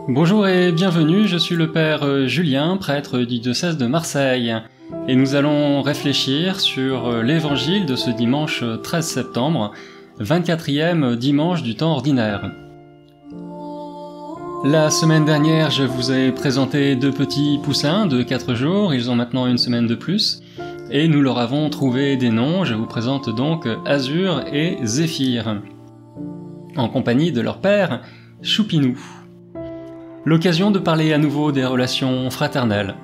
Bonjour et bienvenue, je suis le Père Julien, prêtre du diocèse de Marseille, et nous allons réfléchir sur l'évangile de ce dimanche 13 septembre, 24e dimanche du temps ordinaire. La semaine dernière, je vous ai présenté deux petits poussins de 4 jours, ils ont maintenant une semaine de plus, et nous leur avons trouvé des noms. Je vous présente donc Azur et Zéphyr, en compagnie de leur père, Choupinou. L'occasion de parler à nouveau des relations fraternelles.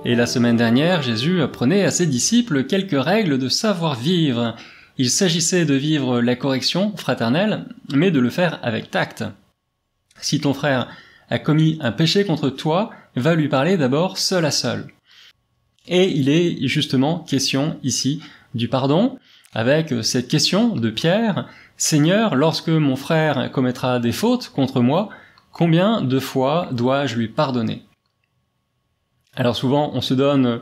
Et la semaine dernière, Jésus apprenait à ses disciples quelques règles de savoir-vivre. Il s'agissait de vivre la correction fraternelle, mais de le faire avec tact. Si ton frère a commis un péché contre toi, va lui parler d'abord seul à seul. Et il est justement question ici du pardon, avec cette question de Pierre, « Seigneur, lorsque mon frère commettra des fautes contre moi, combien de fois dois-je lui pardonner ?» Alors souvent, on se donne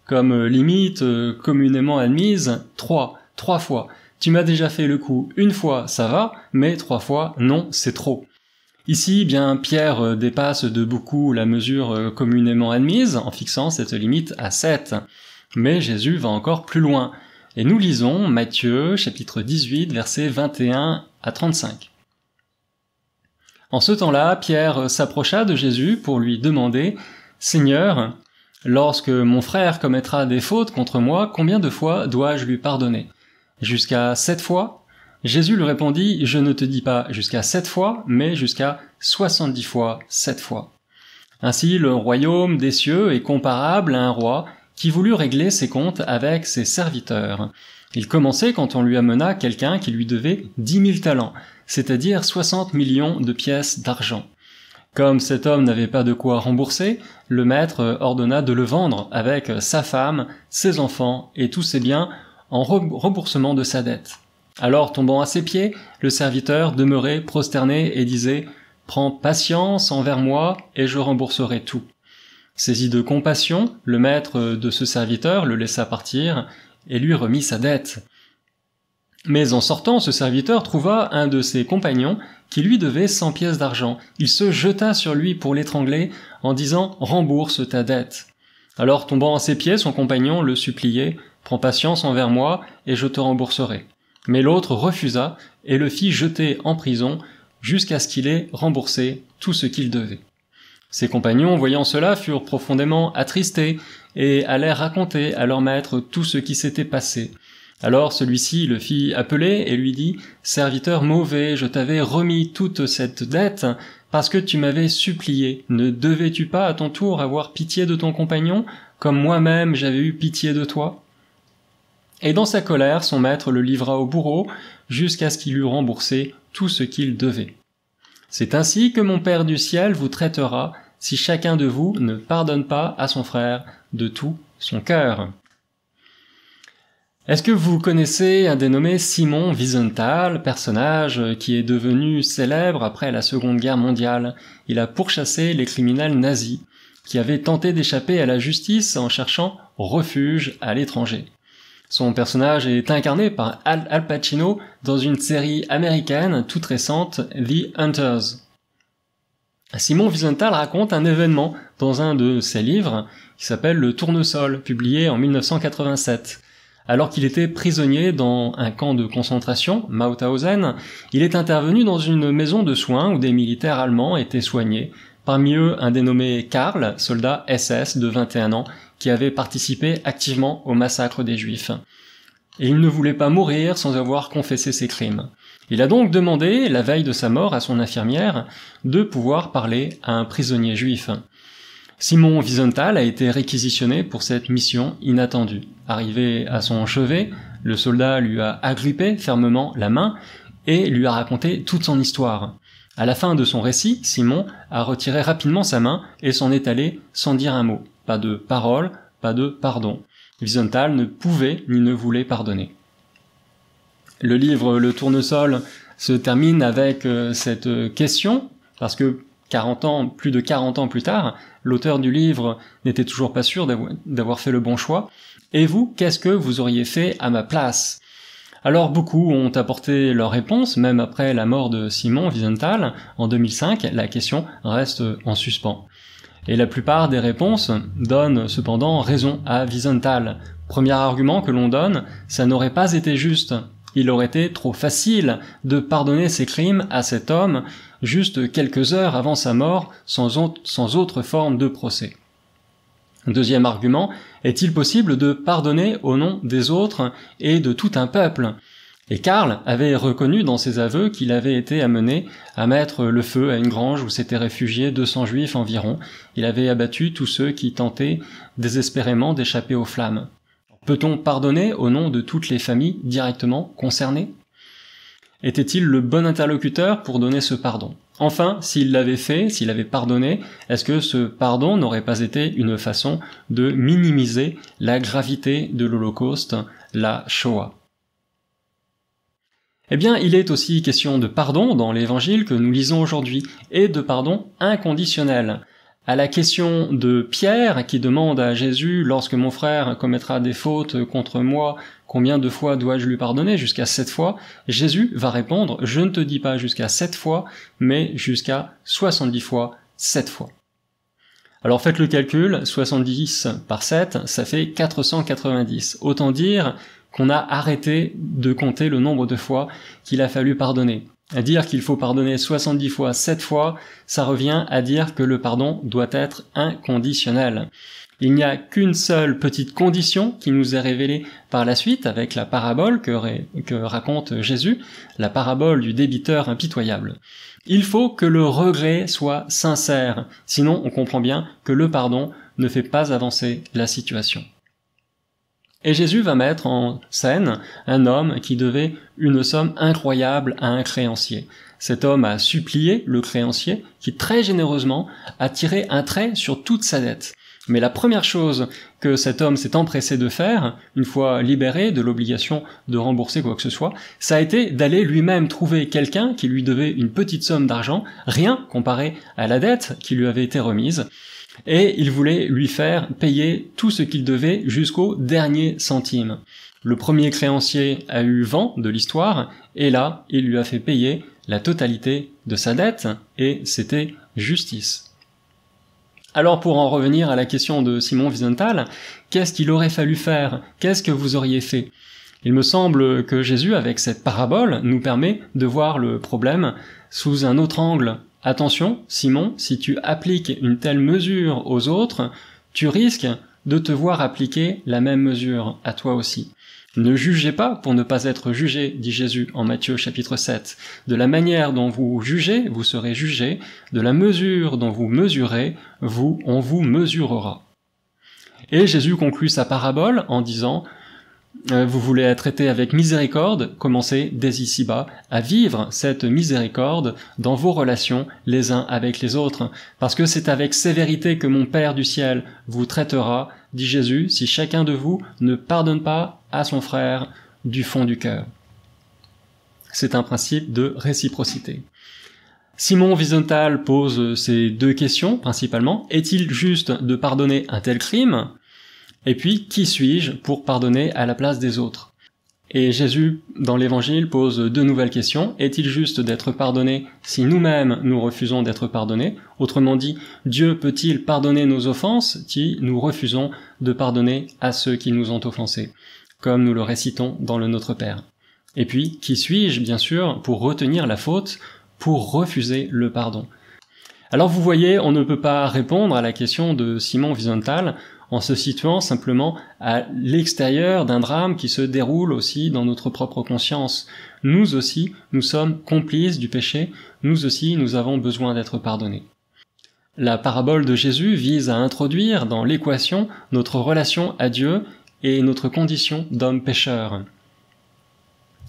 comme limite communément admise 3 fois. Tu m'as déjà fait le coup une fois, ça va, mais 3 fois, non, c'est trop. Ici, bien, Pierre dépasse de beaucoup la mesure communément admise en fixant cette limite à 7. Mais Jésus va encore plus loin. Et nous lisons Matthieu, chapitre 18, versets 21 à 35. En ce temps-là, Pierre s'approcha de Jésus pour lui demander « Seigneur, lorsque mon frère commettra des fautes contre moi, combien de fois dois-je lui pardonner ? Jusqu'à 7 fois ?» Jésus lui répondit « Je ne te dis pas jusqu'à 7 fois, mais jusqu'à 70 fois 7 fois. » Ainsi, le royaume des cieux est comparable à un roi qui voulut régler ses comptes avec ses serviteurs. Il commençait quand on lui amena quelqu'un qui lui devait 10 000 talents, c'est-à-dire 60 millions de pièces d'argent. Comme cet homme n'avait pas de quoi rembourser, le maître ordonna de le vendre avec sa femme, ses enfants et tous ses biens en remboursement de sa dette. Alors, tombant à ses pieds, le serviteur demeurait prosterné et disait « Prends patience envers moi et je rembourserai tout. » Saisi de compassion, le maître de ce serviteur le laissa partir et lui remit sa dette. Mais en sortant, ce serviteur trouva un de ses compagnons qui lui devait 100 pièces d'argent. Il se jeta sur lui pour l'étrangler en disant « Rembourse ta dette ». Alors, tombant à ses pieds, son compagnon le suppliait « Prends patience envers moi et je te rembourserai ». Mais l'autre refusa et le fit jeter en prison jusqu'à ce qu'il ait remboursé tout ce qu'il devait. Ses compagnons, voyant cela, furent profondément attristés et allèrent raconter à leur maître tout ce qui s'était passé. Alors celui-ci le fit appeler et lui dit « Serviteur mauvais, je t'avais remis toute cette dette parce que tu m'avais supplié. Ne devais-tu pas à ton tour avoir pitié de ton compagnon, comme moi-même j'avais eu pitié de toi ?» Et dans sa colère, son maître le livra au bourreau jusqu'à ce qu'il eût remboursé tout ce qu'il devait. C'est ainsi que mon Père du ciel vous traitera si chacun de vous ne pardonne pas à son frère de tout son cœur. Est-ce que vous connaissez un dénommé Simon Wiesenthal, personnage qui est devenu célèbre après la Seconde Guerre mondiale? Il a pourchassé les criminels nazis qui avaient tenté d'échapper à la justice en cherchant refuge à l'étranger. Son personnage est incarné par Al Pacino dans une série américaine toute récente, The Hunters. Simon Wiesenthal raconte un événement dans un de ses livres qui s'appelle Le Tournesol, publié en 1987. Alors qu'il était prisonnier dans un camp de concentration, Mauthausen, il est intervenu dans une maison de soins où des militaires allemands étaient soignés, parmi eux un dénommé Karl, soldat SS de 21 ans, qui avait participé activement au massacre des Juifs. Et il ne voulait pas mourir sans avoir confessé ses crimes. Il a donc demandé, la veille de sa mort à son infirmière, de pouvoir parler à un prisonnier juif. Simon Wiesenthal a été réquisitionné pour cette mission inattendue. Arrivé à son chevet, le soldat lui a agrippé fermement la main et lui a raconté toute son histoire. À la fin de son récit, Simon a retiré rapidement sa main et s'en est allé sans dire un mot. Pas de parole, pas de pardon. Wiesenthal ne pouvait ni ne voulait pardonner. Le livre Le Tournesol se termine avec cette question, parce que plus de 40 ans plus tard, l'auteur du livre n'était toujours pas sûr d'avoir fait le bon choix. Et vous, qu'est-ce que vous auriez fait à ma place ? Alors beaucoup ont apporté leur réponse, même après la mort de Simon Wiesenthal en 2005, la question reste en suspens. Et la plupart des réponses donnent cependant raison à Wiesenthal. Premier argument que l'on donne, ça n'aurait pas été juste. Il aurait été trop facile de pardonner ses crimes à cet homme juste quelques heures avant sa mort sans autre forme de procès. Deuxième argument, est-il possible de pardonner au nom des autres et de tout un peuple ? Et Karl avait reconnu dans ses aveux qu'il avait été amené à mettre le feu à une grange où s'étaient réfugiés 200 juifs environ. Il avait abattu tous ceux qui tentaient désespérément d'échapper aux flammes. Peut-on pardonner au nom de toutes les familles directement concernées ? Était-il le bon interlocuteur pour donner ce pardon ? Enfin, s'il l'avait fait, s'il avait pardonné, est-ce que ce pardon n'aurait pas été une façon de minimiser la gravité de l'Holocauste, la Shoah ? Eh bien, il est aussi question de pardon dans l'évangile que nous lisons aujourd'hui, et de pardon inconditionnel. À la question de Pierre qui demande à Jésus, lorsque mon frère commettra des fautes contre moi, combien de fois dois-je lui pardonner ? Jusqu'à 7 fois. Jésus va répondre, je ne te dis pas jusqu'à 7 fois, mais jusqu'à 70 fois 7 fois. Alors faites le calcul, 70 par 7, ça fait 490. Autant dire qu'on a arrêté de compter le nombre de fois qu'il a fallu pardonner. À dire qu'il faut pardonner 70 fois 7 fois, ça revient à dire que le pardon doit être inconditionnel. Il n'y a qu'une seule petite condition qui nous est révélée par la suite avec la parabole que raconte Jésus, la parabole du débiteur impitoyable. Il faut que le regret soit sincère, sinon on comprend bien que le pardon ne fait pas avancer la situation. Et Jésus va mettre en scène un homme qui devait une somme incroyable à un créancier. Cet homme a supplié le créancier qui très généreusement a tiré un trait sur toute sa dette. Mais la première chose que cet homme s'est empressé de faire, une fois libéré de l'obligation de rembourser quoi que ce soit, ça a été d'aller lui-même trouver quelqu'un qui lui devait une petite somme d'argent, rien comparé à la dette qui lui avait été remise, et il voulait lui faire payer tout ce qu'il devait jusqu'au dernier centime. Le premier créancier a eu vent de l'histoire, et là, il lui a fait payer la totalité de sa dette, et c'était justice. Alors pour en revenir à la question de Simon Wiesenthal, qu'est-ce qu'il aurait fallu faire ? Qu'est-ce que vous auriez fait ? Il me semble que Jésus, avec cette parabole, nous permet de voir le problème sous un autre angle. Attention, Simon, si tu appliques une telle mesure aux autres, tu risques de te voir appliquer la même mesure à toi aussi. Ne jugez pas pour ne pas être jugé, dit Jésus en Matthieu chapitre 7. De la manière dont vous jugez, vous serez jugés. De la mesure dont vous mesurez, on vous mesurera. Et Jésus conclut sa parabole en disant vous voulez être traité avec miséricorde, commencez dès ici-bas à vivre cette miséricorde dans vos relations les uns avec les autres, parce que c'est avec sévérité que mon Père du ciel vous traitera, dit Jésus, si chacun de vous ne pardonne pas à son frère du fond du cœur. C'est un principe de réciprocité. Simon Wiesenthal pose ces deux questions principalement. Est-il juste de pardonner un tel crime ? Et puis, qui suis-je pour pardonner à la place des autres ? Et Jésus, dans l'Évangile, pose deux nouvelles questions. Est-il juste d'être pardonné si nous-mêmes nous refusons d'être pardonnés ? Autrement dit, Dieu peut-il pardonner nos offenses si nous refusons de pardonner à ceux qui nous ont offensés, comme nous le récitons dans le Notre Père ? Et puis, qui suis-je, bien sûr, pour retenir la faute, pour refuser le pardon ? Alors vous voyez, on ne peut pas répondre à la question de Simon Wiesenthal en se situant simplement à l'extérieur d'un drame qui se déroule aussi dans notre propre conscience. Nous aussi, nous sommes complices du péché, nous aussi, nous avons besoin d'être pardonnés. La parabole de Jésus vise à introduire dans l'équation notre relation à Dieu et notre condition d'homme pécheur.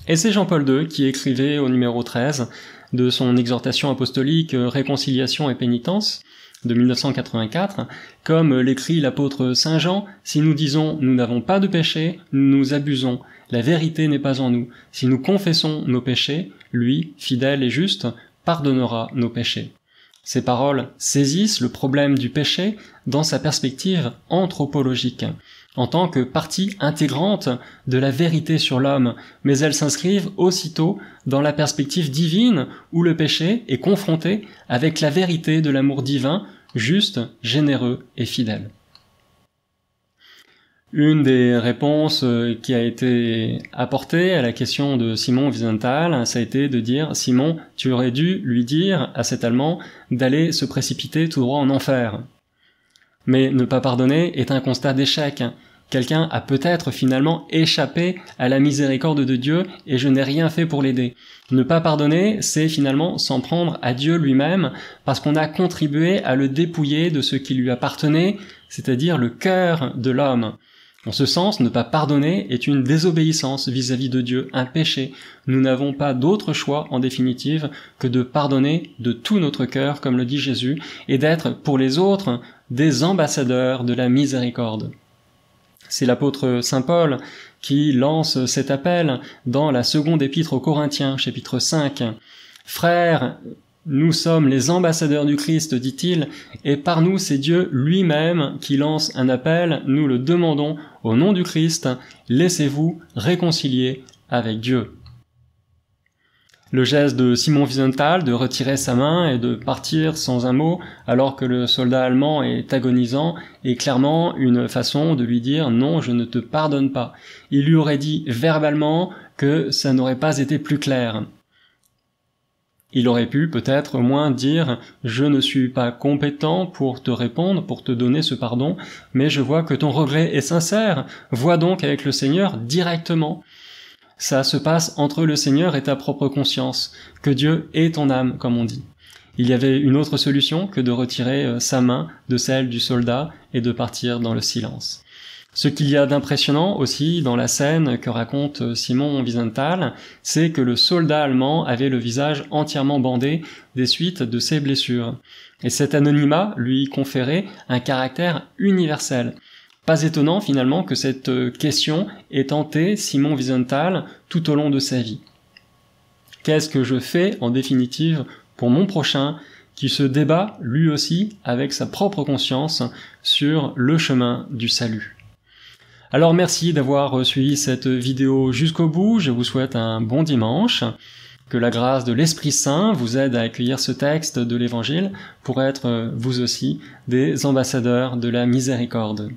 Et c'est Jean-Paul II qui écrivait au numéro 13 de son exhortation apostolique « Réconciliation et pénitence » de 1984, comme l'écrit l'apôtre Saint Jean, « Si nous disons « Nous n'avons pas de péché », nous nous abusons, la vérité n'est pas en nous. Si nous confessons nos péchés, lui, fidèle et juste, pardonnera nos péchés. » Ces paroles saisissent le problème du péché dans sa perspective anthropologique. en tant que partie intégrante de la vérité sur l'homme, mais elles s'inscrivent aussitôt dans la perspective divine où le péché est confronté avec la vérité de l'amour divin, juste, généreux et fidèle. Une des réponses qui a été apportée à la question de Simon Wiesenthal, ça a été de dire « Simon, tu aurais dû lui dire à cet Allemand d'aller se précipiter tout droit en enfer ». Mais ne pas pardonner est un constat d'échec. Quelqu'un a peut-être finalement échappé à la miséricorde de Dieu et je n'ai rien fait pour l'aider. Ne pas pardonner, c'est finalement s'en prendre à Dieu lui-même parce qu'on a contribué à le dépouiller de ce qui lui appartenait, c'est-à-dire le cœur de l'homme. En ce sens, ne pas pardonner est une désobéissance vis-à-vis de Dieu, un péché. Nous n'avons pas d'autre choix, en définitive, que de pardonner de tout notre cœur, comme le dit Jésus, et d'être, pour les autres, des ambassadeurs de la miséricorde. C'est l'apôtre Saint Paul qui lance cet appel dans la seconde épître aux Corinthiens, chapitre 5. « Frères, nous sommes les ambassadeurs du Christ, dit-il, et par nous c'est Dieu lui-même qui lance un appel, nous le demandons au nom du Christ, laissez-vous réconcilier avec Dieu. » Le geste de Simon Wiesenthal de retirer sa main et de partir sans un mot alors que le soldat allemand est agonisant est clairement une façon de lui dire « Non, je ne te pardonne pas ». Il lui aurait dit verbalement que ça n'aurait pas été plus clair. Il aurait pu peut-être au moins dire « Je ne suis pas compétent pour te répondre, pour te donner ce pardon, mais je vois que ton regret est sincère. Vois donc avec le Seigneur directement. » Ça se passe entre le Seigneur et ta propre conscience, que Dieu est ton âme, comme on dit. Il y avait une autre solution que de retirer sa main de celle du soldat et de partir dans le silence. Ce qu'il y a d'impressionnant aussi dans la scène que raconte Simon Wiesenthal, c'est que le soldat allemand avait le visage entièrement bandé des suites de ses blessures. Et cet anonymat lui conférait un caractère universel. Pas étonnant finalement que cette question ait hanté Simon Wiesenthal tout au long de sa vie. Qu'est-ce que je fais en définitive pour mon prochain qui se débat lui aussi avec sa propre conscience sur le chemin du salut? Alors merci d'avoir suivi cette vidéo jusqu'au bout, je vous souhaite un bon dimanche, que la grâce de l'Esprit Saint vous aide à accueillir ce texte de l'Évangile pour être vous aussi des ambassadeurs de la miséricorde.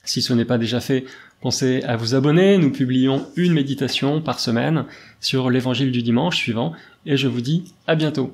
Si ce n'est pas déjà fait, pensez à vous abonner, nous publions une méditation par semaine sur l'Évangile du dimanche suivant, et je vous dis à bientôt.